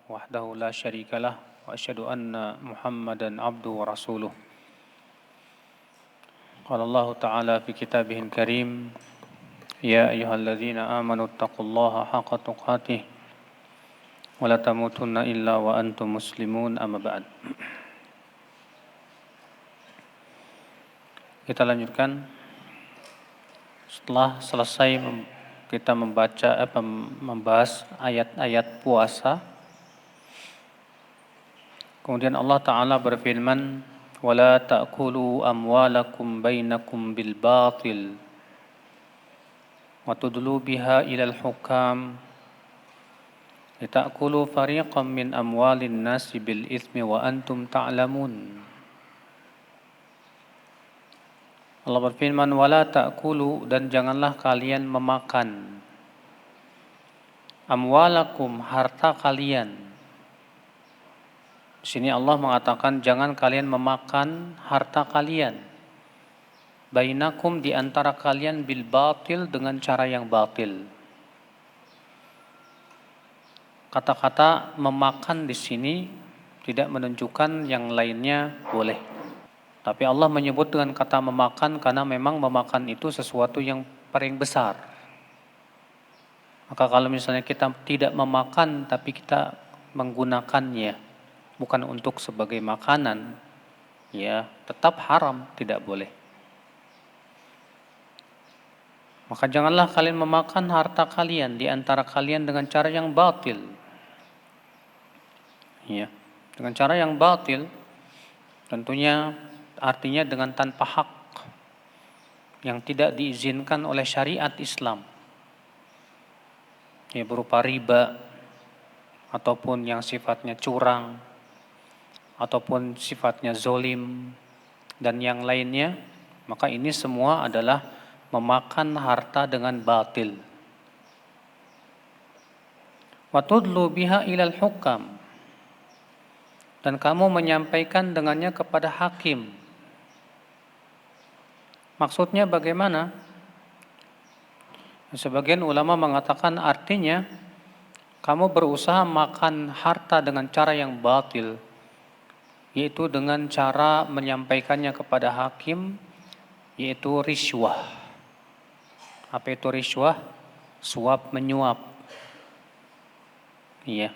وحده لا شريك له وأشهد أن محمدا عبده ورسوله قال الله تعالى في كتابه الكريم يا أيها الذين آمنوا اتقوا الله حق تقاته ولا تموتن إلا وأنتم مسلمون أما بعد. Kita lanjutkan. Setelah selesai kita membahas ayat-ayat puasa, kemudian Allah Ta'ala berfirman, وَلَا تَأْكُلُوا أَمْوَالَكُمْ بَيْنَكُمْ بِالْبَاطِلِ وَتُدْلُوا بِهَا إِلَى الْحُكَّامِ لِتَأْكُلُوا فَرِيقًا مِنْ أَمْوَالِ النَّاسِ بِالْإِثْمِ وَأَنْتُمْ تَعْلَمُونَ. Allah berfirman, wala ta'kulu, dan janganlah kalian memakan amwalakum, harta kalian. Di sini Allah mengatakan jangan kalian memakan harta kalian. Bainakum, di antara kalian, bil batil, dengan cara yang batil. Kata-kata memakan di sini tidak menunjukkan yang lainnya boleh. Tapi Allah menyebut dengan kata memakan karena memang memakan itu sesuatu yang paling besar. Maka kalau misalnya kita tidak memakan tapi kita menggunakannya bukan untuk sebagai makanan, ya tetap haram, tidak boleh. Maka janganlah kalian memakan harta kalian di antara kalian dengan cara yang batil. Ya, dengan cara yang batil tentunya artinya dengan tanpa hak yang tidak diizinkan oleh syariat Islam, ya berupa riba ataupun yang sifatnya curang ataupun sifatnya zolim dan yang lainnya. Maka ini semua adalah memakan harta dengan batil. Wa tudlu biha ilal hukam, dan kamu menyampaikan dengannya kepada hakim. Maksudnya bagaimana? Sebagian ulama mengatakan artinya kamu berusaha makan harta dengan cara yang batil, yaitu dengan cara menyampaikannya kepada hakim, yaitu riswah. Apa itu riswah? Suap menyuap. Iya.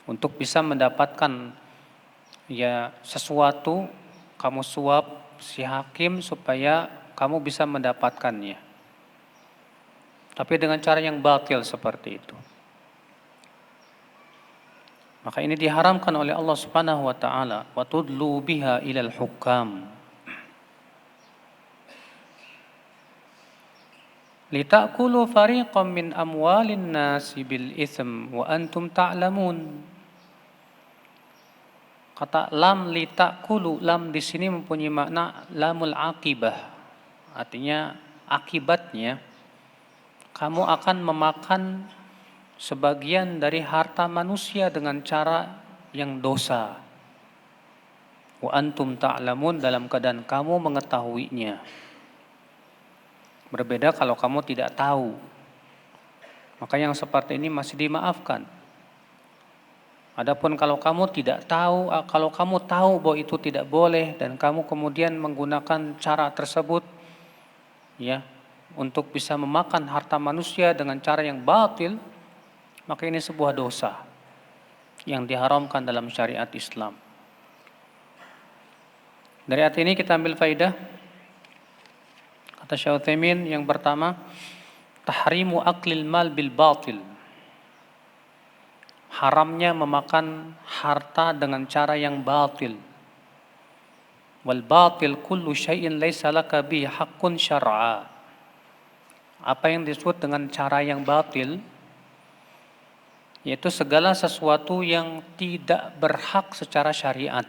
Untuk bisa mendapatkan sesuatu, kamu suap si hakim supaya kamu bisa mendapatkannya. Tapi dengan cara yang batil seperti itu. Maka ini diharamkan oleh Allah Subhanahu wa taala, wa tudlu biha ilal hukam. Litakulu fariqam min amwalin nasi bil itsm wa antum ta'lamun. Kata lam litakulu, lam di sini mempunyai makna lamul akibah. Artinya akibatnya kamu akan memakan sebagian dari harta manusia dengan cara yang dosa. Wa antum ta'lamun, dalam keadaan kamu mengetahuinya. Berbeda kalau kamu tidak tahu. Maka yang seperti ini masih dimaafkan. Adapun kalau kamu tidak tahu, kalau kamu tahu bahwa itu tidak boleh dan kamu kemudian menggunakan cara tersebut ya untuk bisa memakan harta manusia dengan cara yang batil, maka ini sebuah dosa yang diharamkan dalam syariat Islam. Dari ayat ini kita ambil faidah. Kata Syekh Utsaimin, yang pertama, tahrimu aklil mal bil batil. Haramnya memakan harta dengan cara yang batil. Wal batil kullu syai'in laisa laka bi haqqun syar'a. Apa yang disebut dengan cara yang batil? Yaitu segala sesuatu yang tidak berhak secara syariat.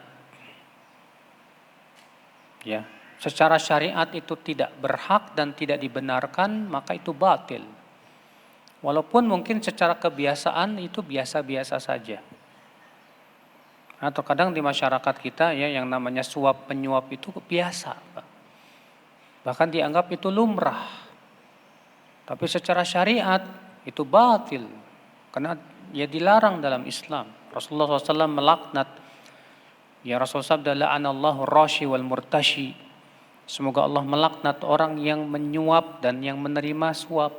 Ya, secara syariat itu tidak berhak dan tidak dibenarkan, maka itu batil. Walaupun mungkin secara kebiasaan itu biasa-biasa saja. Nah, terkadang di masyarakat kita ya yang namanya suap penyuap itu biasa, bahkan dianggap itu lumrah. Tapi secara syariat itu batil, karena ya dilarang dalam Islam. Rasulullah SAW melaknat. Ya Rasulullah sabda la'anallahu rashi wal murtashi. Semoga Allah melaknat orang yang menyuap dan yang menerima suap.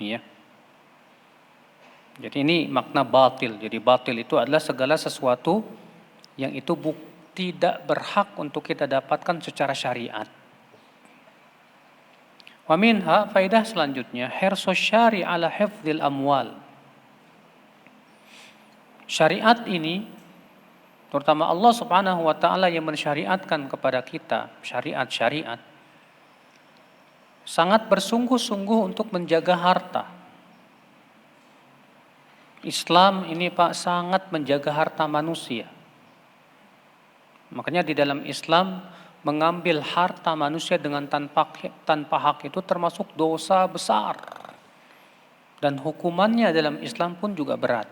Ya. Jadi ini makna batil. Jadi batil itu adalah segala sesuatu yang itu tidak berhak untuk kita dapatkan secara syariat. Wa minha, faedah selanjutnya, hirsus syari' ala hifdzil amwal. Syariat ini, terutama Allah Subhanahu wa taala yang mensyariatkan kepada kita syariat-syariat, sangat bersungguh-sungguh untuk menjaga harta. Islam ini Pak sangat menjaga harta manusia. Makanya di dalam Islam mengambil harta manusia dengan tanpa hak itu termasuk dosa besar. Dan hukumannya dalam Islam pun juga berat.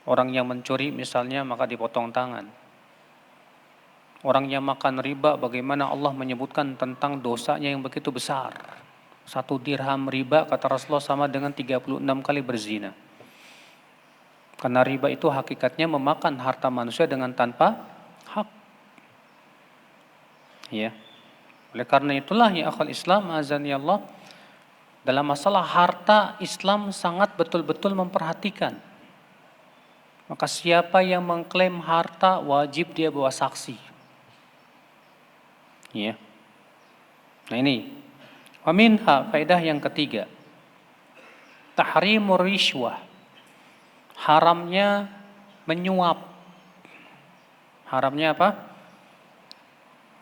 Orang yang mencuri misalnya maka dipotong tangan. Orang yang makan riba bagaimana Allah menyebutkan tentang dosanya yang begitu besar. 1 dirham riba kata Rasulullah sama dengan 36 kali berzina. Karena riba itu hakikatnya memakan harta manusia dengan tanpa hak. Ya. Oleh karena itulah ya akhwal Islam azani Allah, dalam masalah harta Islam sangat betul-betul memperhatikan. Maka siapa yang mengklaim harta wajib dia bawa saksi. Ya. Nah ini. Wa minha, faedah yang ketiga. Tahrimur rishwah. Haramnya menyuap. Haramnya apa?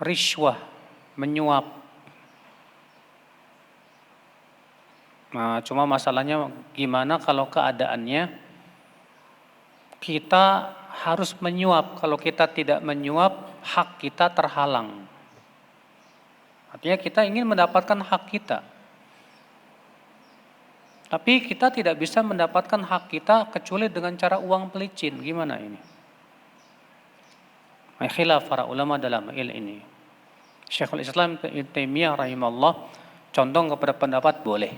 Rishwah, menyuap. Nah, cuma masalahnya gimana kalau keadaannya kita harus menyuap. Kalau kita tidak menyuap, hak kita terhalang. Artinya kita ingin mendapatkan hak kita. Tapi kita tidak bisa mendapatkan hak kita kecuali dengan cara uang pelicin. Gimana ini? Khilaf para ulama dalam ini. Syekhul Islam Ibnu Taimiyah rahimahullah condong kepada pendapat boleh.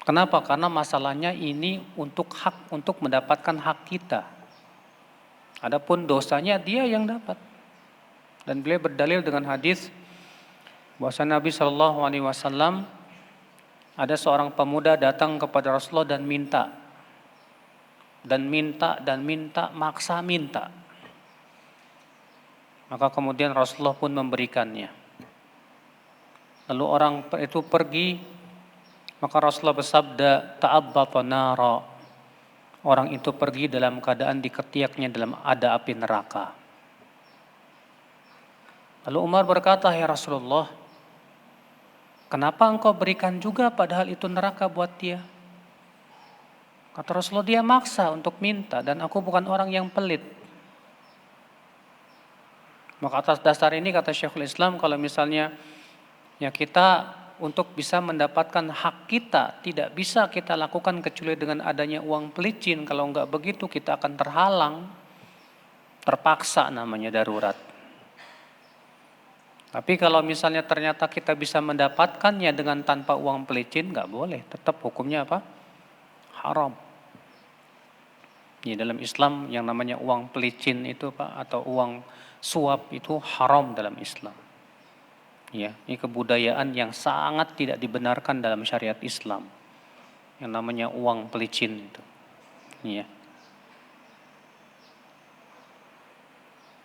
Kenapa? Karena masalahnya ini untuk hak, untuk mendapatkan hak kita. Adapun dosanya dia yang dapat. Dan beliau berdalil dengan hadis bahwa Nabi SAW ada seorang pemuda datang kepada Rasulullah dan minta, maksa minta. Maka kemudian Rasulullah pun memberikannya. Lalu orang itu pergi, maka Rasulullah bersabda, ta'abbata nara. Orang itu pergi dalam keadaan diketiaknya dalam ada api neraka. Lalu Umar berkata, ya Rasulullah, kenapa engkau berikan juga padahal itu neraka buat dia? Kata Rasulullah, dia maksa untuk minta dan aku bukan orang yang pelit. Maka atas dasar ini kata Syekhul Islam, kalau misalnya ya kita untuk bisa mendapatkan hak kita tidak bisa kita lakukan kecuali dengan adanya uang pelicin. Kalau enggak begitu kita akan terhalang, terpaksa namanya darurat. Tapi kalau misalnya ternyata kita bisa mendapatkannya dengan tanpa uang pelicin, nggak boleh. Tetap hukumnya apa? Haram. Ya, dalam Islam yang namanya uang pelicin itu Pak, atau uang suap itu haram dalam Islam. Ya, ini kebudayaan yang sangat tidak dibenarkan dalam syariat Islam. Yang namanya uang pelicin itu. Ya.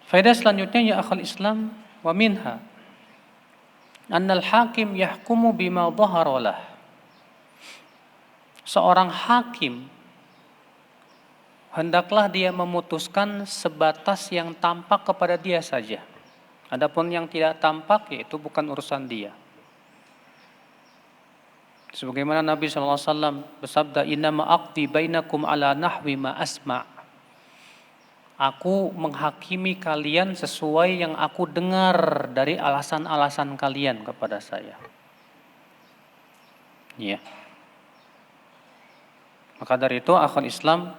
Faedah selanjutnya ya akhal Islam, wa minha annal hakim yahkumu bima dhahara lah. Seorang hakim hendaklah dia memutuskan sebatas yang tampak kepada dia saja. Adapun yang tidak tampak yaitu bukan urusan dia. Sebagaimana Nabi SAW bersabda, innama aqdi bainakum ala nahwi ma asma'. Aku menghakimi kalian sesuai yang aku dengar dari alasan-alasan kalian kepada saya. Ya. Maka dari itu akhwat Islam,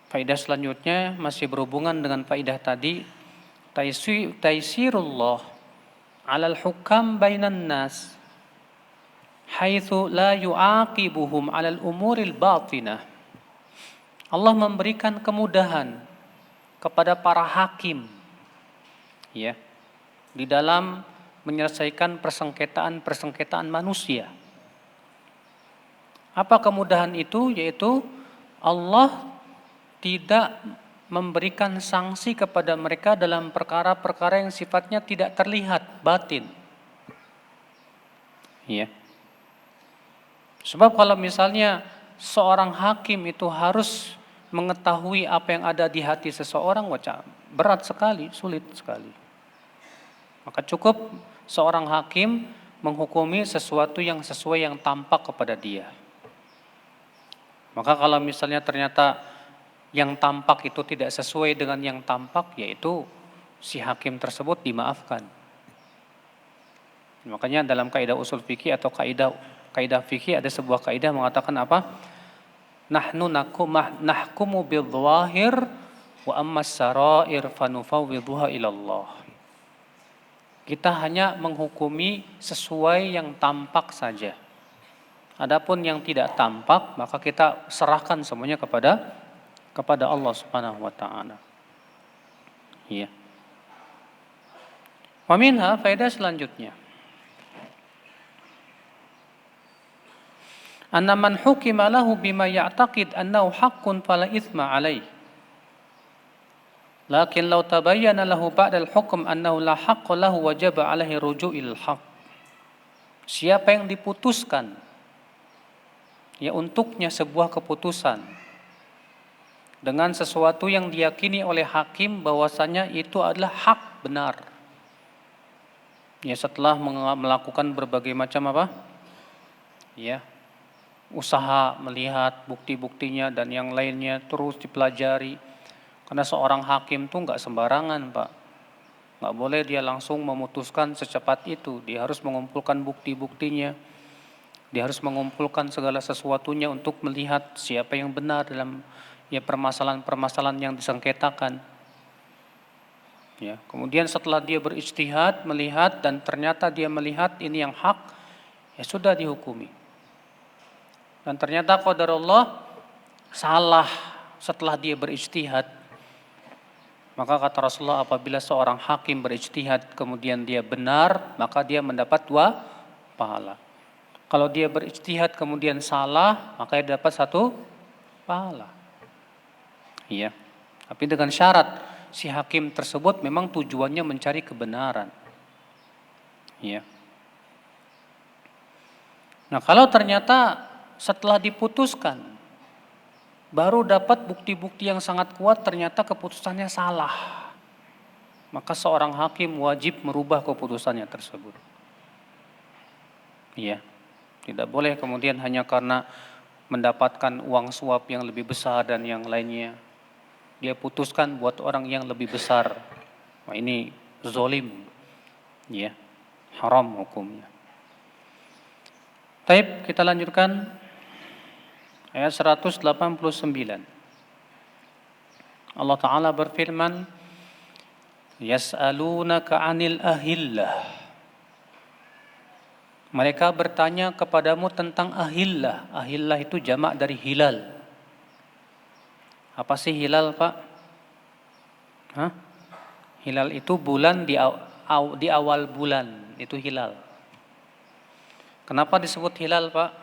faedah selanjutnya masih berhubungan dengan faedah tadi, taisirullah alal hukam bainan nas. haitsu la yu'aqibuhum 'alal umuril batinah. Allah memberikan kemudahan kepada para hakim, ya, di dalam menyelesaikan persengketaan manusia. Apa kemudahan itu? Yaitu Allah tidak memberikan sanksi kepada mereka dalam perkara-perkara yang sifatnya tidak terlihat, batin. Ya. Sebab kalau misalnya seorang hakim itu harus mengetahui apa yang ada di hati seseorang, berat sekali, sulit sekali. Maka cukup seorang hakim menghukumi sesuatu yang sesuai yang tampak kepada dia. Maka kalau misalnya ternyata yang tampak itu tidak sesuai dengan yang tampak, yaitu si hakim tersebut dimaafkan. Makanya dalam kaidah usul fikih atau kaidah fikih ada sebuah kaidah mengatakan apa? Nahnu nahkumu bil-dhahir wa ammas sarair fanufawwidhuha ila Allah. Kita hanya menghukumi sesuai yang tampak saja. Adapun yang tidak tampak maka kita serahkan semuanya kepada Allah Subhanahu wa taala. Iya. Wa minha faedah selanjutnya. Anna man hukima lahu bima ya'taqid annahu haqqun fala itsma alaih. Lakin law tabayyana lahu ba'da al-hukm annahu la haqqa lahu wajaba alaihi ruju'il haqq. Siapa yang diputuskan ya untuknya sebuah keputusan dengan sesuatu yang diyakini oleh hakim bahwasanya itu adalah hak benar. Ya setelah melakukan berbagai macam apa? Ya, usaha melihat bukti-buktinya dan yang lainnya terus dipelajari. Karena seorang hakim tuh nggak sembarangan, Pak. Nggak boleh dia langsung memutuskan secepat itu. Dia harus mengumpulkan bukti-buktinya. Dia harus mengumpulkan segala sesuatunya untuk melihat siapa yang benar dalam ya permasalahan-permasalahan yang disengketakan. Ya, kemudian setelah dia berijtihad, melihat dan ternyata dia melihat ini yang hak, ya sudah dihukumi. Dan ternyata qadarullah salah setelah dia berijtihad. Maka kata Rasulullah apabila seorang hakim berijtihad kemudian dia benar, maka dia mendapat 2 pahala. Kalau dia berijtihad kemudian salah, maka dia dapat 1 pahala. Iya. Tapi dengan syarat si hakim tersebut memang tujuannya mencari kebenaran. Iya. Nah, kalau ternyata setelah diputuskan baru dapat bukti-bukti yang sangat kuat ternyata keputusannya salah, maka seorang hakim wajib merubah keputusannya tersebut. Iya. Tidak boleh kemudian hanya karena mendapatkan uang suap yang lebih besar dan yang lainnya dia putuskan buat orang yang lebih besar. Wah, ini zolim. Ya, haram hukumnya. Baik, kita lanjutkan ayat 189. Allah Ta'ala berfirman, Yas'alunaka 'anil ahillah. Mereka bertanya kepadamu tentang ahillah. Ahillah itu jamak dari hilal. Apa sih hilal, Pak? Hilal itu bulan di awal bulan, itu hilal. Kenapa disebut hilal, Pak?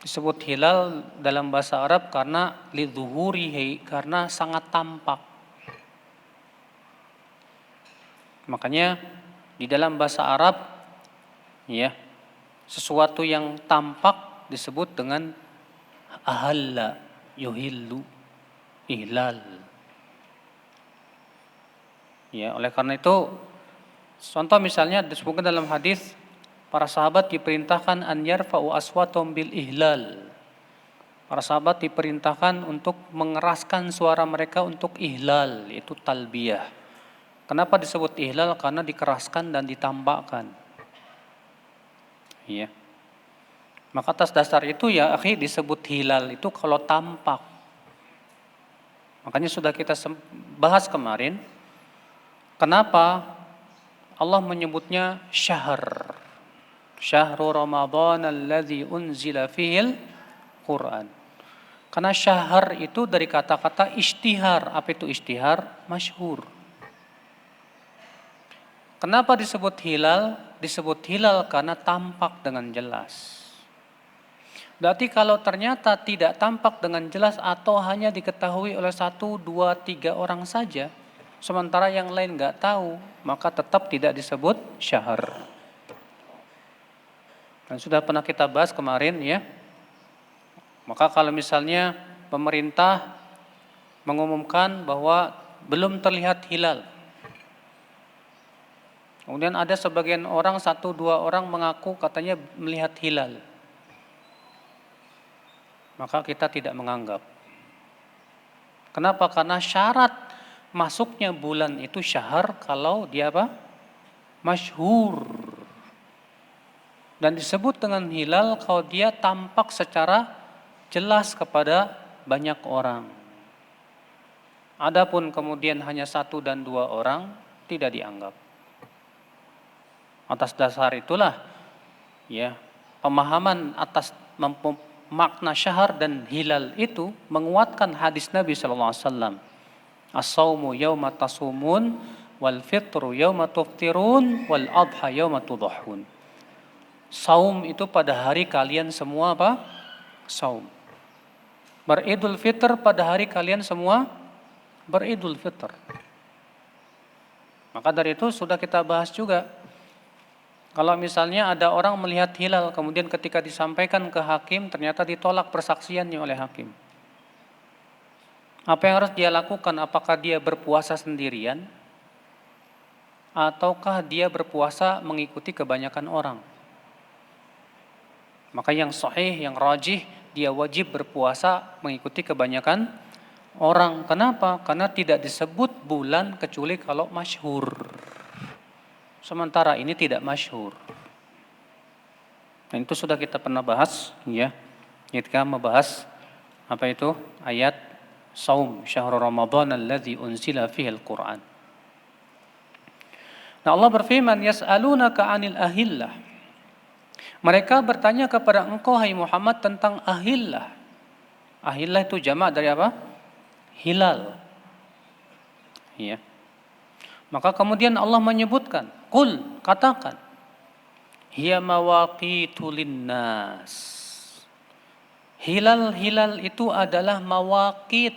Disebut hilal dalam bahasa Arab karena lidzuhurihi, karena sangat tampak. Makanya di dalam bahasa Arab ya, sesuatu yang tampak disebut dengan ahalla, yuhillu, ihlal. Ya, oleh karena itu contoh misalnya disebutkan dalam hadis para sahabat diperintahkan an yarfa'u aswatum bil ihlal. Para sahabat diperintahkan untuk mengeraskan suara mereka untuk ihlal, yaitu talbiyah. Kenapa disebut ihlal? Karena dikeraskan dan ditambahkan. Ya. Maka atas dasar itu ya akhi disebut hilal itu kalau tampak. Makanya sudah kita bahas kemarin, kenapa Allah menyebutnya syahr. Syahrul Ramadan alladzi unzila fihil Quran. Karena syahr itu dari kata-kata ishtihar. Apa itu ishtihar? Masyhur. Kenapa disebut hilal? Disebut hilal karena tampak dengan jelas. Berarti kalau ternyata tidak tampak dengan jelas atau hanya diketahui oleh 1, 2, 3 orang saja, sementara yang lain nggak tahu, maka tetap tidak disebut syahr. Dan sudah pernah kita bahas kemarin ya. Maka kalau misalnya pemerintah mengumumkan bahwa belum terlihat hilal, kemudian ada sebagian orang, 1, 2 orang mengaku katanya melihat hilal, maka kita tidak menganggap. Kenapa? Karena syarat masuknya bulan itu syahr kalau dia apa? Masyhur. Dan disebut dengan hilal kalau dia tampak secara jelas kepada banyak orang. Adapun kemudian hanya 1 dan 2 orang, tidak dianggap. Atas dasar itulah ya, pemahaman atas makna syahr dan hilal itu menguatkan hadis Nabi sallallahu alaihi wasallam. As-saumu yauma tasumun wal fitru yauma tuftirun wal adha yauma tudhahun. Saum itu pada hari kalian semua apa? Saum. Beridul fitr pada hari kalian semua beridul fitr. Maka dari itu sudah kita bahas juga. Kalau misalnya ada orang melihat hilal, kemudian ketika disampaikan ke hakim, ternyata ditolak persaksiannya oleh hakim. Apa yang harus dia lakukan? Apakah dia berpuasa sendirian? Ataukah dia berpuasa mengikuti kebanyakan orang? Maka yang sahih, yang rajih, dia wajib berpuasa mengikuti kebanyakan orang. Kenapa? Karena tidak disebut bulan kecuali kalau masyhur. Sementara ini tidak masyhur. Dan itu sudah kita pernah bahas ya. Ketika membahas apa itu? Ayat Saum syahrul Ramadan alladzi unzila fihil Quran. Nah, Allah berfirman, yas'alunaka 'anil ahillah. Mereka bertanya kepada engkau hai Muhammad tentang ahillah. Ahillah itu jamak dari apa? Hilal. Ya. Maka kemudian Allah menyebutkan, qul, katakan, hiya mawaqitu linnas. Hilal-hilal itu adalah mawaqit.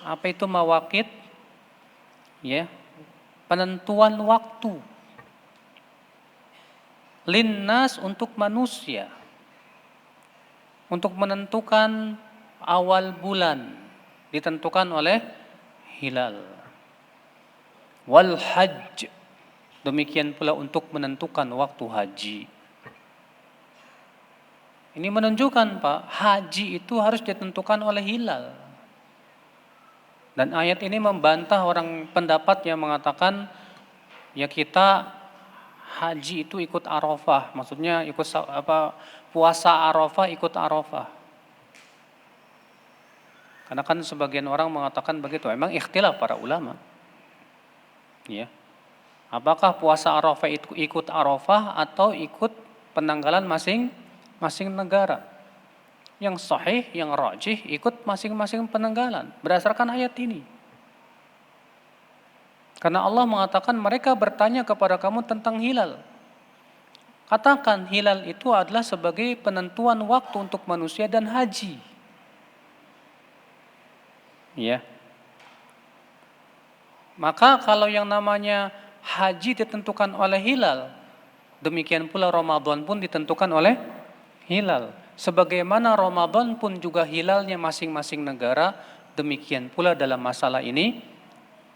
Apa itu mawaqit? Ya, penentuan waktu. Linnas untuk manusia. Untuk menentukan awal bulan ditentukan oleh hilal. Wal hajj, demikian pula untuk menentukan waktu haji. Ini menunjukkan Pak, haji itu harus ditentukan oleh hilal. Dan ayat ini membantah orang pendapat yang mengatakan ya kita haji itu ikut Arafah, maksudnya ikut puasa Arafah ikut Arafah. Karena kan sebagian orang mengatakan begitu, memang ikhtilaf para ulama. Ya. Apakah puasa Arafah itu ikut Arafah atau ikut penanggalan masing-masing negara? Yang sahih, yang rajih ikut masing-masing penanggalan berdasarkan ayat ini. Karena Allah mengatakan mereka bertanya kepada kamu tentang hilal. Katakan hilal itu adalah sebagai penentuan waktu untuk manusia dan haji. Ya. Maka kalau yang namanya haji ditentukan oleh hilal, demikian pula Ramadan pun ditentukan oleh hilal. Sebagaimana Ramadan pun juga hilalnya masing-masing negara, demikian pula dalam masalah ini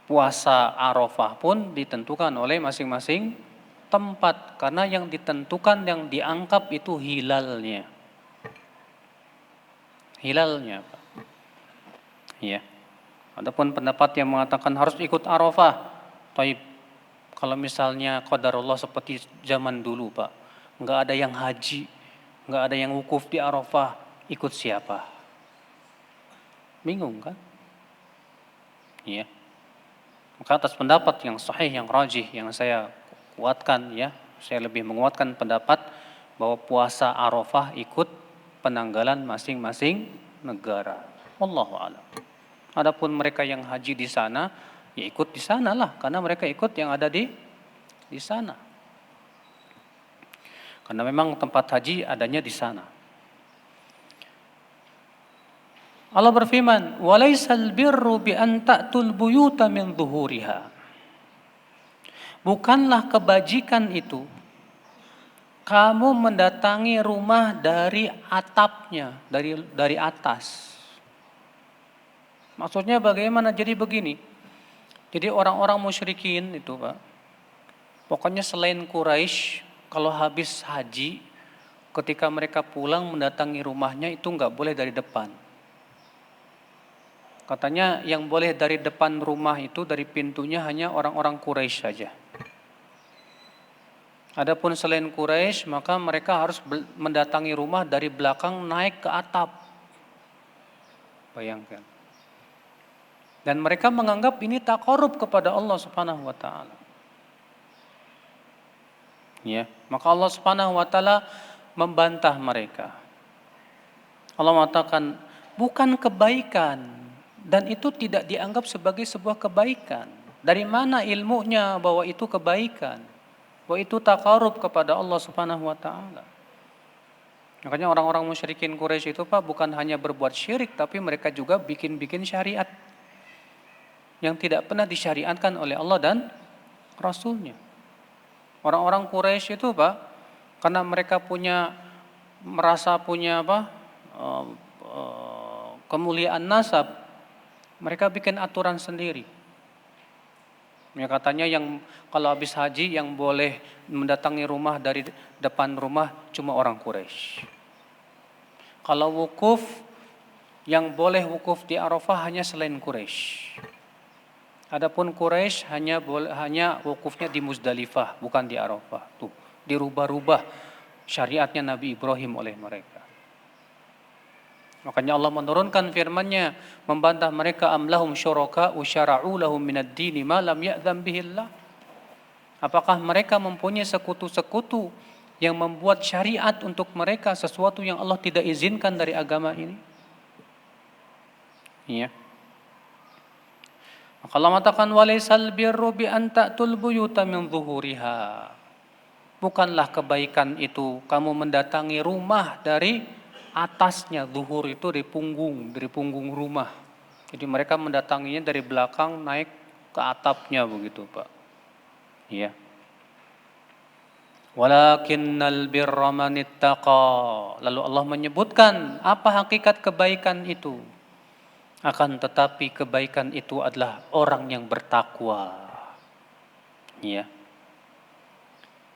puasa Arafah pun ditentukan oleh masing-masing tempat. Karena yang ditentukan, yang dianggap itu hilalnya. Hilalnya, Pak. Ya. Adapun pendapat yang mengatakan harus ikut Arafah. Taib. Kalau misalnya qadarullah seperti zaman dulu, Pak. Enggak ada yang haji, enggak ada yang wukuf di Arafah, ikut siapa? Bingung kan? Iya. Maka atas pendapat yang sahih, yang rajih, yang saya kuatkan ya, Saya lebih menguatkan pendapat bahwa puasa Arafah ikut penanggalan masing-masing negara. Wallahu a'lam. Adapun mereka yang haji di sana, ya ikut di sana lah, karena mereka ikut yang ada di sana. Karena memang tempat haji adanya di sana. Allah berfirman, "Walaisal birru bi an ta'tul buyuta min dhuhuriha." Bukanlah kebajikan itu kamu mendatangi rumah dari atapnya, dari atas. Maksudnya bagaimana? Jadi begini. Jadi orang-orang musyrikin itu, Pak, pokoknya selain Quraisy, kalau habis haji, ketika mereka pulang mendatangi rumahnya itu nggak boleh dari depan. Katanya yang boleh dari depan rumah itu, dari pintunya hanya orang-orang Quraisy saja. Adapun selain Quraisy, maka mereka harus mendatangi rumah dari belakang naik ke atap. Bayangkan. Dan mereka menganggap ini taqarrub kepada Allah Subhanahu wa taala. Ya, maka Allah Subhanahu wa taala membantah mereka. Allah mengatakan, bukan kebaikan, dan itu tidak dianggap sebagai sebuah kebaikan. Dari mana ilmunya bahwa itu kebaikan? Bahwa itu taqarrub kepada Allah Subhanahu wa taala. Makanya orang-orang musyrikin Quraisy itu, Pak, bukan hanya berbuat syirik, tapi mereka juga bikin-bikin syariat yang tidak pernah disyariatkan oleh Allah dan Rasulnya. Orang-orang Quraisy itu, Pak, karena mereka merasa punya kemuliaan nasab, mereka bikin aturan sendiri. Ya, katanya yang kalau habis haji yang boleh mendatangi rumah dari depan rumah cuma orang Quraisy. Kalau wukuf, yang boleh wukuf di Arafah hanya selain Quraisy. Adapun Quraisy hanya wukufnya di Muzdalifah, bukan di Arafah. Tuh, dirubah-rubah syariatnya Nabi Ibrahim oleh mereka. Makanya Allah menurunkan firman-Nya membantah mereka, am lahum syuraka usyara'u lahum minad dini ma lam ya'dzam bihillah. Apakah mereka mempunyai sekutu-sekutu yang membuat syariat untuk mereka sesuatu yang Allah tidak izinkan dari agama ini? Iya. Maka Allah mengatakan, walaisal birru bi an ta'tul buyuta min zuhuriha. Bukanlah kebaikan itu kamu mendatangi rumah dari atasnya. Zuhur itu dari punggung rumah. Jadi mereka mendatanginya dari belakang naik ke atapnya begitu, Pak. Iya. Walakinnal birra man ittaqa. Lalu Allah menyebutkan apa hakikat kebaikan itu. Akan tetapi kebaikan itu adalah orang yang bertakwa. Iya.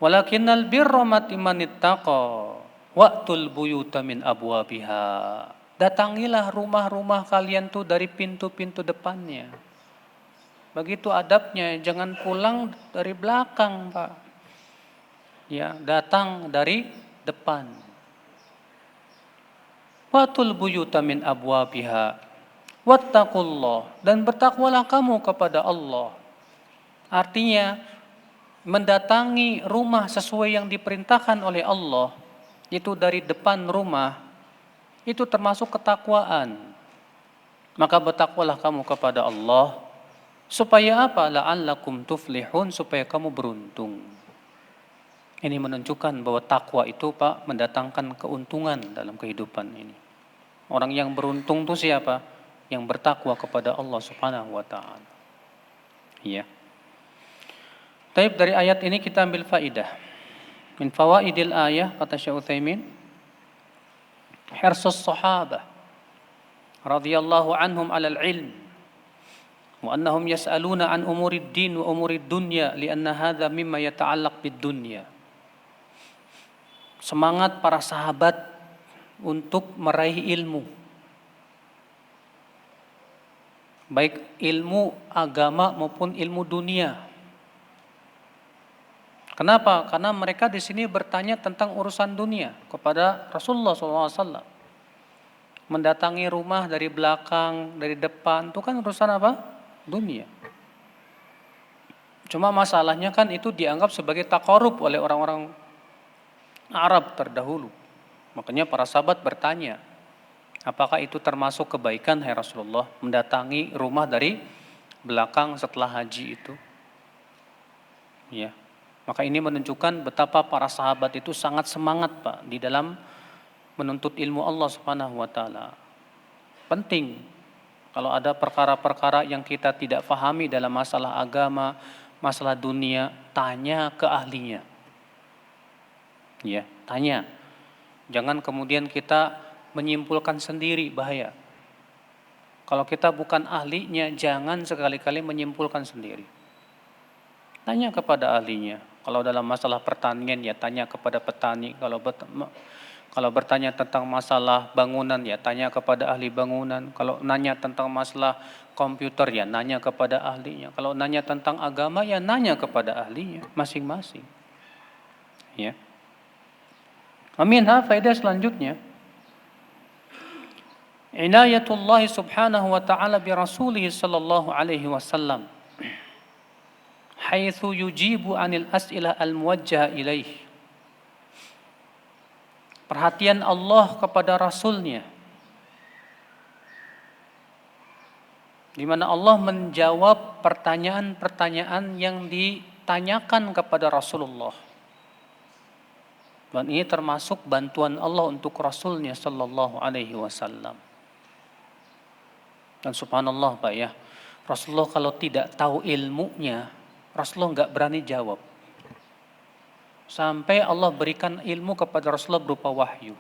Walakinnal birra man ittaqa. Wa'tul buyuta min abwabiha. Datangilah rumah-rumah kalian tuh dari pintu-pintu depannya. Begitu adabnya, jangan pulang dari belakang, Pak. Ya, datang dari depan. Wa'tul buyuta min abwabiha. Wattaqullah, dan bertakwalah kamu kepada Allah. Artinya mendatangi rumah sesuai yang diperintahkan oleh Allah, itu dari depan rumah, itu termasuk ketakwaan. Maka bertakwalah kamu kepada Allah, supaya apa? La'allakum tuflihun, supaya kamu beruntung. Ini menunjukkan bahwa takwa itu, Pak, mendatangkan keuntungan dalam kehidupan ini. Orang yang beruntung itu siapa? Yang bertakwa kepada Allah Subhanahu wa taala. Iya. Taib, dari ayat ini kita ambil faidah. Min fawaidil ayah, kata Syekh Utsaimin, hirsus sahabah radhiyallahu anhum 'alal ilm wa annahum yas'aluna an umurid din wa umurid dunya lianna hadza mimma yata'allaq bid dunya. Semangat para sahabat untuk meraih ilmu, baik ilmu agama maupun ilmu dunia. Kenapa? Karena mereka di sini bertanya tentang urusan dunia kepada Rasulullah SAW. Mendatangi rumah dari belakang, dari depan, itu kan urusan apa? Dunia. Cuma masalahnya kan itu dianggap sebagai takarub oleh orang-orang Arab terdahulu. Makanya para sahabat bertanya, apakah itu termasuk kebaikan hai Rasulullah mendatangi rumah dari belakang setelah haji itu? Ya. Maka ini menunjukkan betapa para sahabat itu sangat semangat, Pak, di dalam menuntut ilmu Allah Subhanahu wa taala. Penting kalau ada perkara-perkara yang kita tidak pahami dalam masalah agama, masalah dunia, tanya ke ahlinya. Ya, tanya. Jangan kemudian kita menyimpulkan sendiri, bahaya. Kalau kita bukan ahlinya, jangan sekali-kali menyimpulkan sendiri. Tanya kepada ahlinya. Kalau dalam masalah pertanian, ya tanya kepada petani. Kalau bertanya tentang masalah bangunan, ya tanya kepada ahli bangunan. Kalau nanya tentang masalah komputer, ya nanya kepada ahlinya. Kalau nanya tentang agama, ya nanya kepada ahlinya masing-masing. Ya. Aminha faedah selanjutnya. Inayatullah subhanahu wa ta'ala bi rasulih sallallahu alaihi wasallam. Haitsu yujibu anil as'ilah al-muwajjaha ilaih. Perhatian Allah kepada Rasulnya, di mana Allah menjawab pertanyaan-pertanyaan yang ditanyakan kepada Rasulullah. Dan ini termasuk bantuan Allah untuk Rasulnya sallallahu alaihi wasallam. Dan subhanallah, Pak, ya, Rasulullah kalau tidak tahu ilmunya, Rasulullah nggak berani jawab. Sampai Allah berikan ilmu kepada Rasulullah berupa wahyu.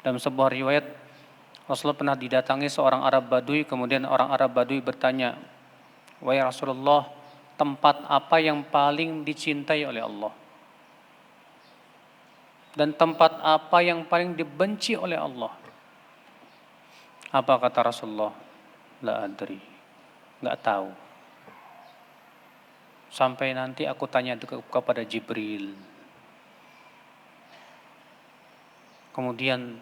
Dalam sebuah riwayat, Rasulullah pernah didatangi seorang Arab Badui, kemudian orang Arab Badui bertanya, "Wahai Rasulullah, tempat apa yang paling dicintai oleh Allah? Dan tempat apa yang paling dibenci oleh Allah?" Apa kata Rasulullah? La adri, nggak tahu. Sampai nanti aku tanya kepada Jibril. Kemudian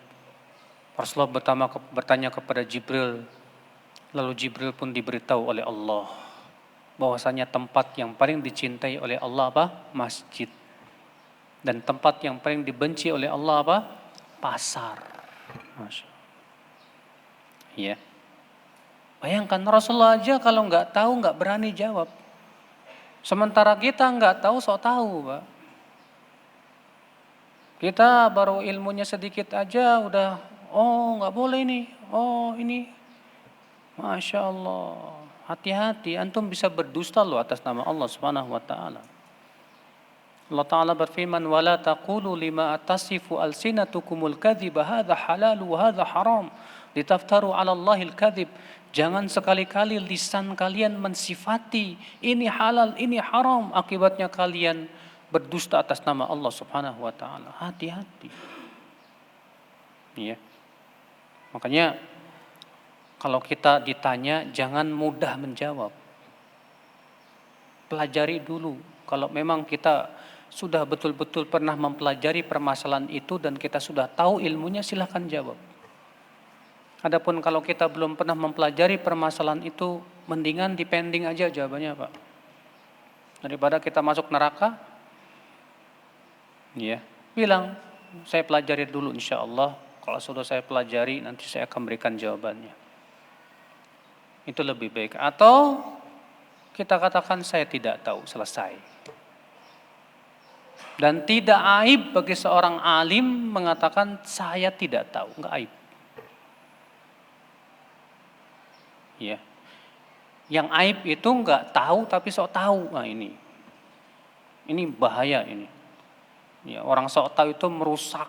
Rasulullah bertanya kepada Jibril, lalu Jibril pun diberitahu oleh Allah bahwasanya tempat yang paling dicintai oleh Allah apa? Masjid. Dan tempat yang paling dibenci oleh Allah apa? Pasar. Masya. Ya. Bayangkan Rasulullah aja kalau nggak tahu nggak berani jawab. Sementara kita nggak tahu, sok tahu, Pak. Kita baru ilmunya sedikit aja udah, oh nggak boleh nih, oh ini, Masya Allah. Hati-hati, antum bisa berdusta loh atas nama Allah Subhanahu wa Ta'ala. Allah Ta'ala berfirman, "Wala taqulu lima atasifu alsinatukumul kadhiba hadza halal wa hadza haram litaftaru 'ala Allahil kadhib." Jangan sekali-kali lisan kalian mensifati ini halal, ini haram, akibatnya kalian berdusta atas nama Allah Subhanahu wa taala. Hati-hati. Ya. Makanya kalau kita ditanya jangan mudah menjawab. Pelajari dulu. Kalau memang kita sudah betul-betul pernah mempelajari permasalahan itu dan kita sudah tahu ilmunya, silakan jawab. Adapun kalau kita belum pernah mempelajari permasalahan itu, mendingan dipending aja jawabannya, Pak. Daripada kita masuk neraka, ya, bilang, saya pelajari dulu insya Allah. Kalau sudah saya pelajari, nanti saya akan berikan jawabannya. Itu lebih baik. Atau kita katakan saya tidak tahu, selesai. Dan tidak aib bagi seorang alim mengatakan saya tidak tahu, enggak aib. Ya. Yang aib itu enggak tahu tapi sok tahu. Nah ini bahaya ini. Ya, orang sok tahu itu merusak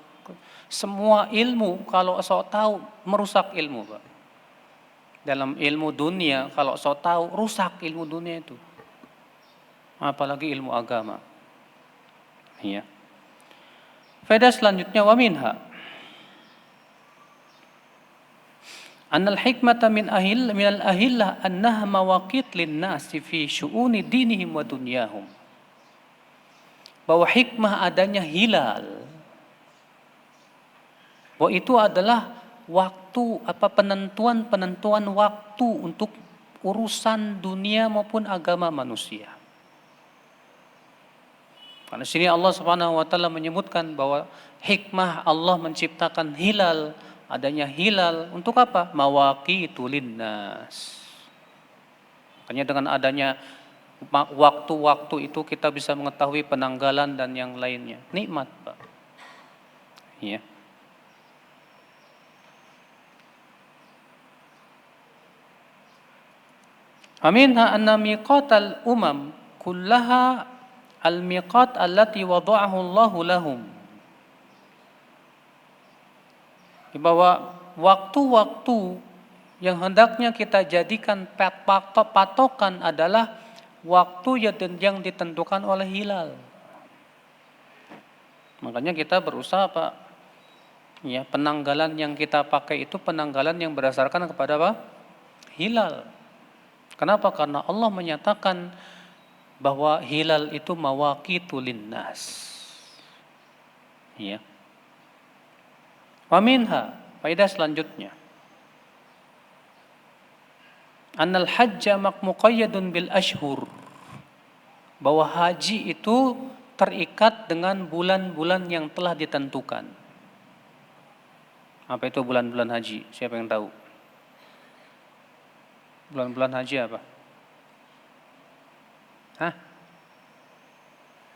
semua ilmu. Kalau sok tahu merusak ilmu, Pak. Dalam ilmu dunia kalau sok tahu rusak ilmu dunia itu. Apalagi ilmu agama. Ya. Faedah selanjutnya wa minha annal hikmata min al-ahillah annaha mawaqit lin-nasi fi syu'uni dinihim wa dunyahum. Bahwa hikmah adanya hilal, bahwa itu adalah waktu, penentuan waktu untuk urusan dunia maupun agama manusia. Karena sini Allah Subhanahu wa taala menyebutkan bahwa hikmah Allah menciptakan hilal, adanya hilal untuk apa? Mawaqitu linnas. Makanya dengan adanya waktu-waktu itu kita bisa mengetahui penanggalan dan yang lainnya. Nikmat, Pak. Ya. Aminha anna miqatal umam kullaha al-miqat allati wada'ahu Allahu lahum. Bahwa waktu-waktu yang hendaknya kita jadikan patokan adalah waktu yang ditentukan oleh hilal. Makanya kita berusaha, Pak. Ya, penanggalan yang kita pakai itu penanggalan yang berdasarkan kepada apa? Hilal. Kenapa? Karena Allah menyatakan bahwa hilal itu mawaqitu linnas. Ya. Wa minha, faedah selanjutnya. Annal hajja muqayyadun bil ashhur. Bahwa haji itu terikat dengan bulan-bulan yang telah ditentukan. Apa itu bulan-bulan haji? Siapa yang tahu? Bulan-bulan haji apa? Hah?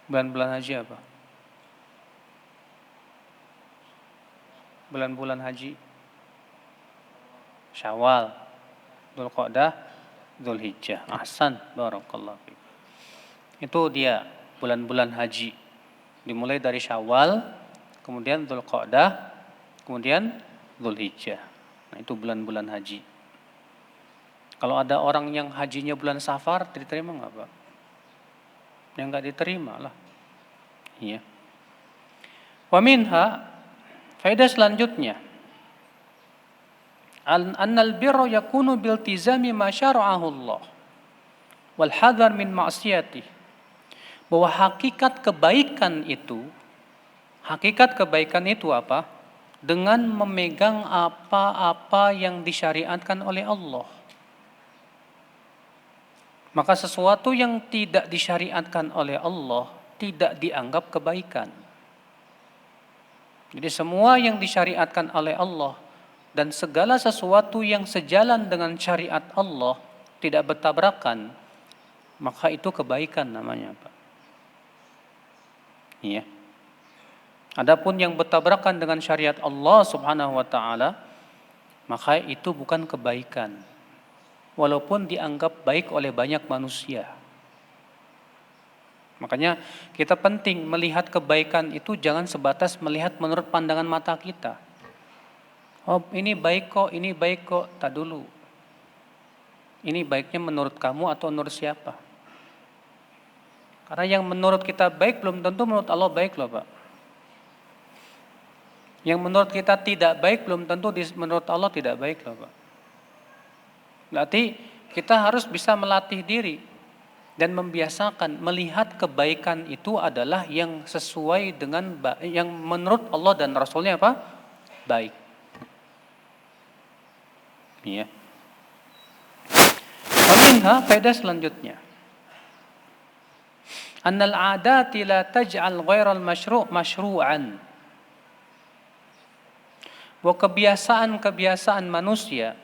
Bulan-bulan haji apa? Bulan-bulan haji Syawal, Dzulqa'dah, Dzulhijjah. Ahsan, barakallahu fiik. Itu dia bulan-bulan haji. Dimulai dari Syawal, kemudian Dzulqa'dah, kemudian Dzulhijjah. Nah, itu bulan-bulan haji. Kalau ada orang yang hajinya bulan Safar, diterima nggak, Pak? Yang nggak diterima lah. Iya. Wa minha, faedah selanjutnya, annal birra yakunu biltizami ma syara'ahu Allah wal hadar min ma'siyati. Bahwa hakikat kebaikan itu apa? Dengan memegang apa-apa yang disyariatkan oleh Allah. Maka sesuatu yang tidak disyariatkan oleh Allah tidak dianggap kebaikan. Jadi semua yang disyariatkan oleh Allah dan segala sesuatu yang sejalan dengan syariat Allah tidak bertabrakan, maka itu kebaikan namanya, Pak. Iya. Adapun yang bertabrakan dengan syariat Allah Subhanahu wa taala, maka itu bukan kebaikan. Walaupun dianggap baik oleh banyak manusia. Makanya kita penting melihat kebaikan itu jangan sebatas melihat menurut pandangan mata kita. Oh, ini baik kok, ini baik kok. Tak dulu. Ini baiknya menurut kamu atau menurut siapa? Karena yang menurut kita baik belum tentu menurut Allah baik loh, Pak. Yang menurut kita tidak baik belum tentu menurut Allah tidak baik loh, Pak. Berarti kita harus bisa melatih diri dan membiasakan melihat kebaikan itu adalah yang sesuai dengan yang menurut Allah dan Rasulnya apa? Baik. Iya. Waminha, faedah selanjutnya. Annal adati la taj'al ghairal masyru'an. Bahwa kebiasaan-kebiasaan manusia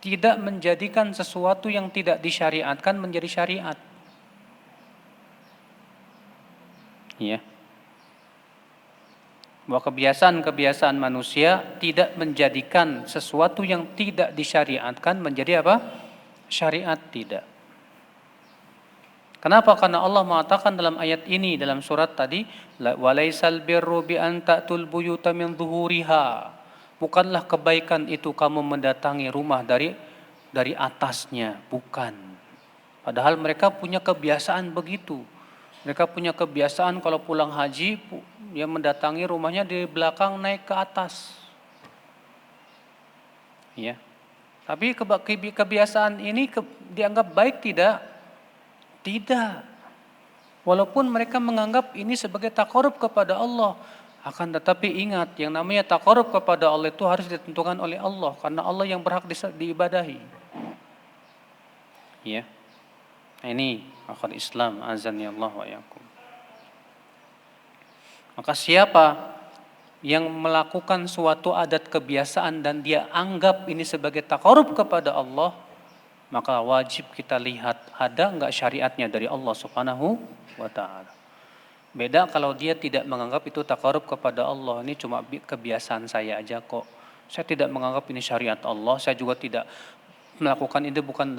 tidak menjadikan sesuatu yang tidak disyariatkan menjadi syariat. Ya. Bahwa kebiasaan-kebiasaan manusia tidak menjadikan sesuatu yang tidak disyariatkan menjadi apa? Syariat, tidak. Kenapa? Karena Allah mengatakan dalam ayat ini, dalam surat tadi, walaisal birru bi an ta'tul buyuta min zuhuriha. Bukanlah kebaikan itu kamu mendatangi rumah dari atasnya, bukan. Padahal mereka punya kebiasaan begitu. Mereka punya kebiasaan kalau pulang haji, ya mendatangi rumahnya di belakang naik ke atas. Ya. Tapi kebiasaan ini dianggap baik tidak? Tidak. Walaupun mereka menganggap ini sebagai taqarrub kepada Allah. Akan tetapi ingat, yang namanya taqarrub kepada Allah itu harus ditentukan oleh Allah. Karena Allah yang berhak diibadahi. Ya. Nah, ini akhwat Islam azani Allah wa yakum. Maka siapa yang melakukan suatu adat kebiasaan dan dia anggap ini sebagai taqarrub kepada Allah, maka wajib kita lihat ada enggak syariatnya dari Allah Subhanahu wa taala. Beda kalau dia tidak menganggap itu taqarrub kepada Allah, ini cuma kebiasaan saya aja kok. Saya tidak menganggap ini syariat Allah, saya juga tidak melakukan itu bukan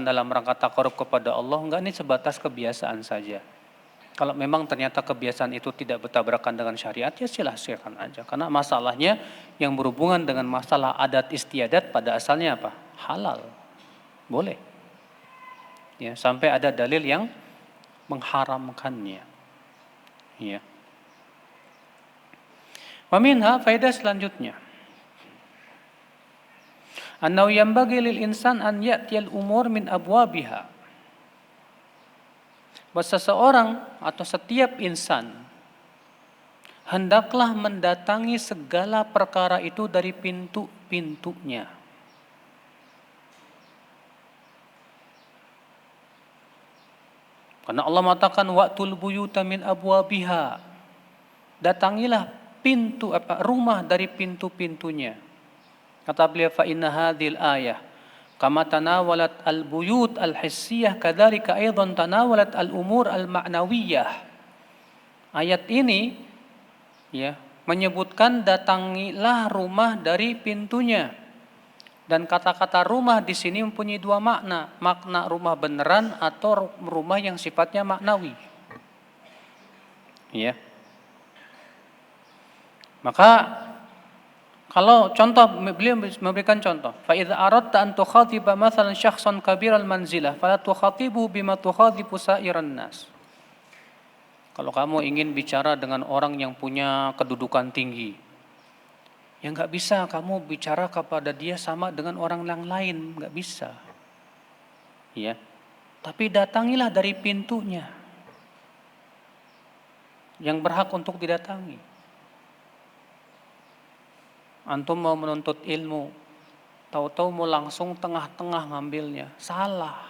dalam rangka taqarrub kepada Allah, enggak, ini sebatas kebiasaan saja. Kalau memang ternyata kebiasaan itu tidak bertabrakan dengan syariat, ya silakan aja. Karena masalahnya yang berhubungan dengan masalah adat istiadat pada asalnya apa? Halal. Boleh. Ya, sampai ada dalil yang mengharamkannya. Ya. Wa minha, faedah selanjutnya. Annahu yanbaghi lil insan an ya'tiyal umur min abwabiha. Bahwa seseorang atau setiap insan hendaklah mendatangi segala perkara itu dari pintu-pintunya. Karena Allah mengatakan wa'tul buyuta min abwabiha. Datangilah rumah dari pintu-pintunya. Kata beliau, fa inna hadhil ayah kama tanawalat al-buyut al-hissiyah kadzalika aidan tanawalat al-umur al-ma'nawiyah. Ayat ini ya menyebutkan datangilah rumah dari pintunya. Dan kata-kata rumah di sini mempunyai dua makna, makna rumah beneran atau rumah yang sifatnya maknawi. Ya. Maka kalau contoh, beliau memberikan contoh, fa idza aradta an tukhatiba mathalan syakhsan kabiral manzilah fala tukhatibu bima tukhatibu sa'iran nas. Kalau kamu ingin bicara dengan orang yang punya kedudukan tinggi, ya enggak bisa kamu bicara kepada dia sama dengan orang yang lain, enggak bisa. Ya. Tapi datangilah dari pintunya. Yang berhak untuk didatangi. Antum mau menuntut ilmu, tahu-tahu mau langsung tengah-tengah ngambilnya, salah.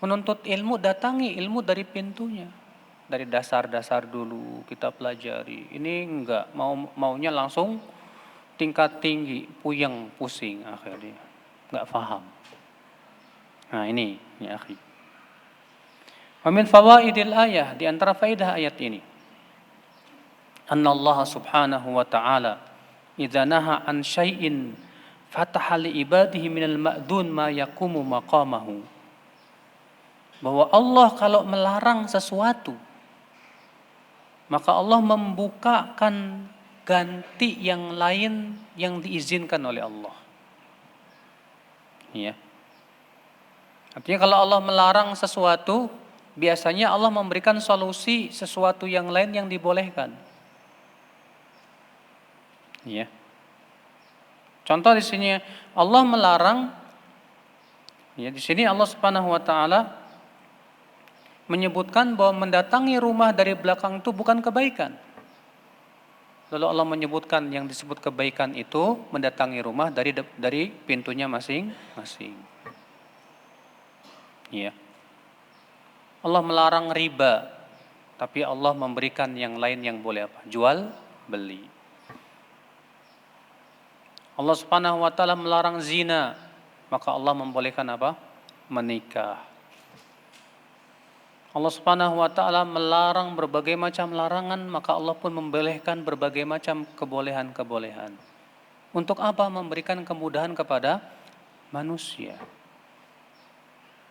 Menuntut ilmu, datangi ilmu dari pintunya, dari dasar-dasar dulu kita pelajari. Ini enggak maunya langsung tingkat tinggi, puyeng, pusing akhirnya, enggak paham. Nah ini ya akhi. Wa min fawaidil ayah, di antara faedah ayat ini, anna Allah subhanahu wa ta'ala idza naha an syai'in fataha li ibadihi minal ma'dun ma yaqumu maqamahu. Bahwa Allah kalau melarang sesuatu, maka Allah membukakan ganti yang lain yang diizinkan oleh Allah. Ya. Artinya kalau Allah melarang sesuatu, biasanya Allah memberikan solusi sesuatu yang lain yang dibolehkan. Ya. Contoh di sini Allah melarang, ya di sini Allah Subhanahu wa taala menyebutkan bahwa mendatangi rumah dari belakang itu bukan kebaikan. Lalu Allah menyebutkan yang disebut kebaikan itu mendatangi rumah dari pintunya masing-masing. Ya. Allah melarang riba, tapi Allah memberikan yang lain yang boleh apa? Jual beli. Allah Subhanahu wa taala melarang zina, maka Allah membolehkan apa? Menikah. Allah Subhanahu wa taala melarang berbagai macam larangan, maka Allah pun membolehkan berbagai macam kebolehan-kebolehan. Untuk apa? Memberikan kemudahan kepada manusia.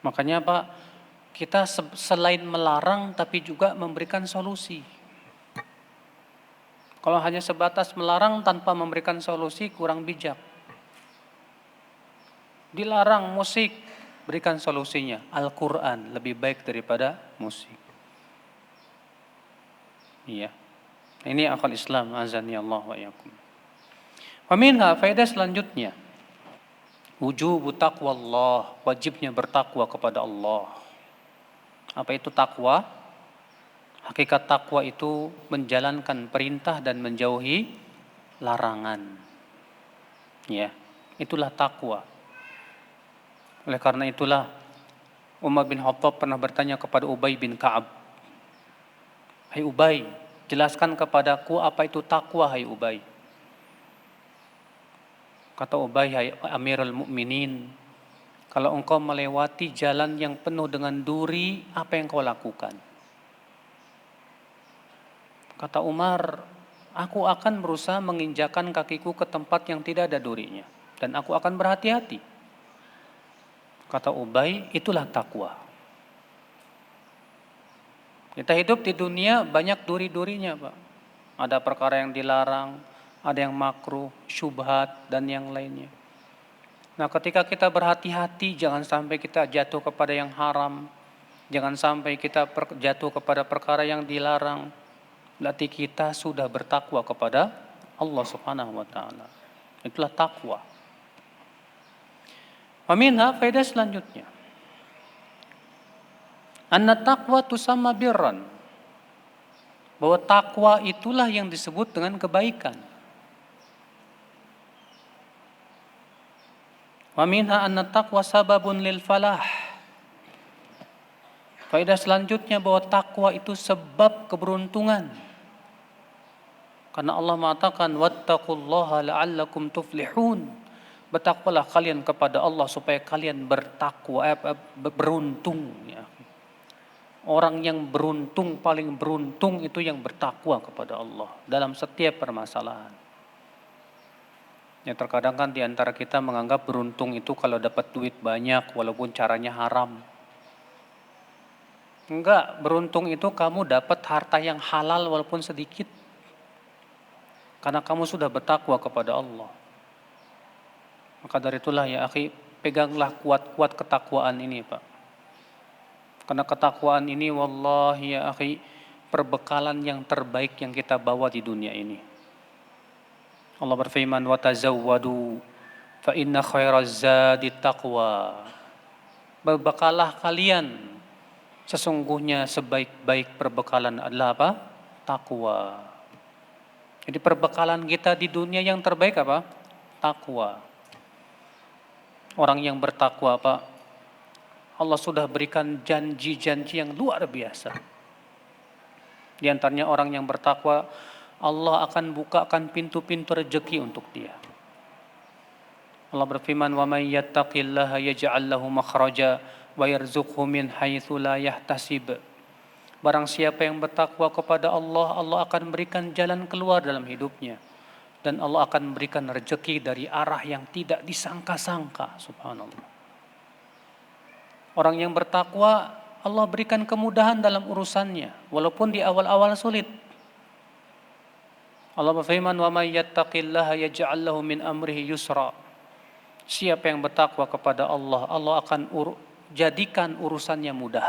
Makanya Pak, kita selain melarang tapi juga memberikan solusi. Kalau hanya sebatas melarang tanpa memberikan solusi kurang bijak. Dilarang musik, berikan solusinya. Al-Quran lebih baik daripada musik. Iya. Ini akal Islam, azani Allah wa yakum. Wa minha, faedah selanjutnya, wujubu taqwallah, wajibnya bertakwa kepada Allah. Apa itu takwa? Hakikat takwa itu menjalankan perintah dan menjauhi larangan. Ya, itulah takwa. Oleh karena itulah Umar bin Khattab pernah bertanya kepada Ubay bin Ka'ab, "Hai Ubay, jelaskan kepadaku apa itu takwa, hai Ubay." Kata Ubay, "Hai Amirul Mukminin, kalau engkau melewati jalan yang penuh dengan duri, apa yang kau lakukan?" Kata Umar, "Aku akan berusaha menginjakan kakiku ke tempat yang tidak ada durinya, dan aku akan berhati-hati." Kata Ubay, "Itulah takwa." Kita hidup di dunia banyak duri-durinya, Pak. Ada perkara yang dilarang, ada yang makruh, syubhat, dan yang lainnya. Nah, ketika kita berhati-hati, jangan sampai kita jatuh kepada yang haram, jangan sampai kita jatuh kepada perkara yang dilarang, berarti kita sudah bertakwa kepada Allah Subhanahu wa taala. Itulah takwa. Waminha faedah selanjutnya. Anna taqwa tusamma birran. Bahwa takwa itulah yang disebut dengan kebaikan. Wa minha anna taqwa sababun lil falah. Faedah selanjutnya bahwa takwa itu sebab keberuntungan. Karena Allah mengatakan wattaqullaha la'allakum tuflihun. Bertakwalah kalian kepada Allah supaya kalian bertakwa, beruntung ya. Orang yang beruntung, paling beruntung itu yang bertakwa kepada Allah dalam setiap permasalahan. Ya, terkadang kan di antara kita menganggap beruntung itu kalau dapat duit banyak walaupun caranya haram. Enggak, beruntung itu kamu dapat harta yang halal walaupun sedikit. Karena kamu sudah bertakwa kepada Allah. Maka dari itulah ya akhi, peganglah kuat-kuat ketakwaan ini, Pak. Karena ketakwaan ini wallahi ya akhi, perbekalan yang terbaik yang kita bawa di dunia ini. Allah berfirman, "Wa tazawwadu fa inna khairaz zadi taqwa." Berbekalah kalian, sesungguhnya sebaik-baik perbekalan adalah apa? Takwa. Jadi perbekalan kita di dunia yang terbaik apa? Takwa. Orang yang bertakwa, Pak, Allah sudah berikan janji-janji yang luar biasa. Di antaranya orang yang bertakwa, Allah akan bukakan pintu-pintu rezeki untuk dia. Allah berfirman, "Wa may yattaqillaha yaj'al lahu makhraja wa yarzuqhu min haitsu la yahtasib." Barang siapa yang bertakwa kepada Allah, Allah akan berikan jalan keluar dalam hidupnya. Dan Allah akan berikan rezeki dari arah yang tidak disangka-sangka. Subhanallah. Orang yang bertakwa, Allah berikan kemudahan dalam urusannya, walaupun di awal-awal sulit. Allah berfirman, "Wa may yattaqillaha yaj'al lahu min amrihi yusra." Siapa yang bertakwa kepada Allah, Allah akan jadikan urusannya mudah.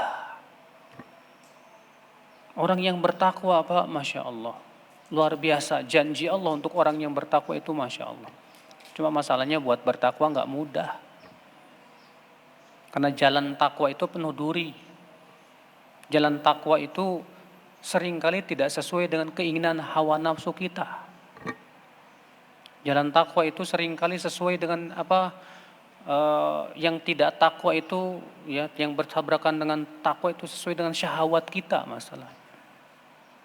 Orang yang bertakwa, Pak, Masya Allah, luar biasa. Janji Allah untuk orang yang bertakwa itu Masya Allah. Cuma masalahnya buat bertakwa nggak mudah. Karena jalan takwa itu penuh duri. Jalan takwa itu seringkali tidak sesuai dengan keinginan hawa nafsu kita. Jalan takwa itu seringkali sesuai dengan yang tidak takwa itu, ya, yang bertabrakan dengan takwa itu sesuai dengan syahwat kita masalah.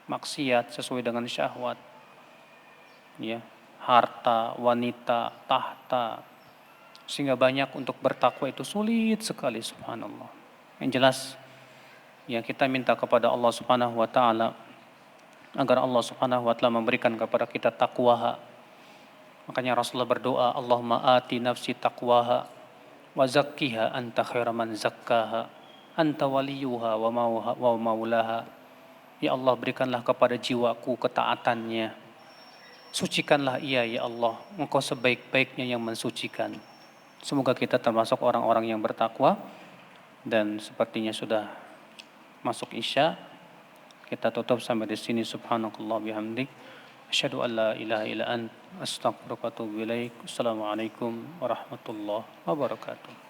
Maksiat sesuai dengan syahwat. Ya, harta, wanita, tahta. Sehingga banyak untuk bertakwa itu sulit sekali, subhanallah. Yang jelas, ya, kita minta kepada Allah Subhanahu wa taala agar Allah Subhanahu wa taala memberikan kepada kita takwa. Makanya Rasulullah berdoa, "Allahumma ati nafsi taqwaha wa zakkiha anta khairu man zakkaha anta waliyuha wa maulaha." Ya Allah, berikanlah kepada jiwaku ketaatannya. Sucikanlah ia ya Allah, Engkau sebaik-baiknya yang mensucikan. Semoga kita termasuk orang-orang yang bertakwa. Dan sepertinya sudah masuk Isya. Kita tutup sampai di sini. Subhanakallah bihamdik. Asyhadu an la ilaha illa ant. Astaghfiruka wa atubu ilaik. Assalamualaikum warahmatullahi wabarakatuh.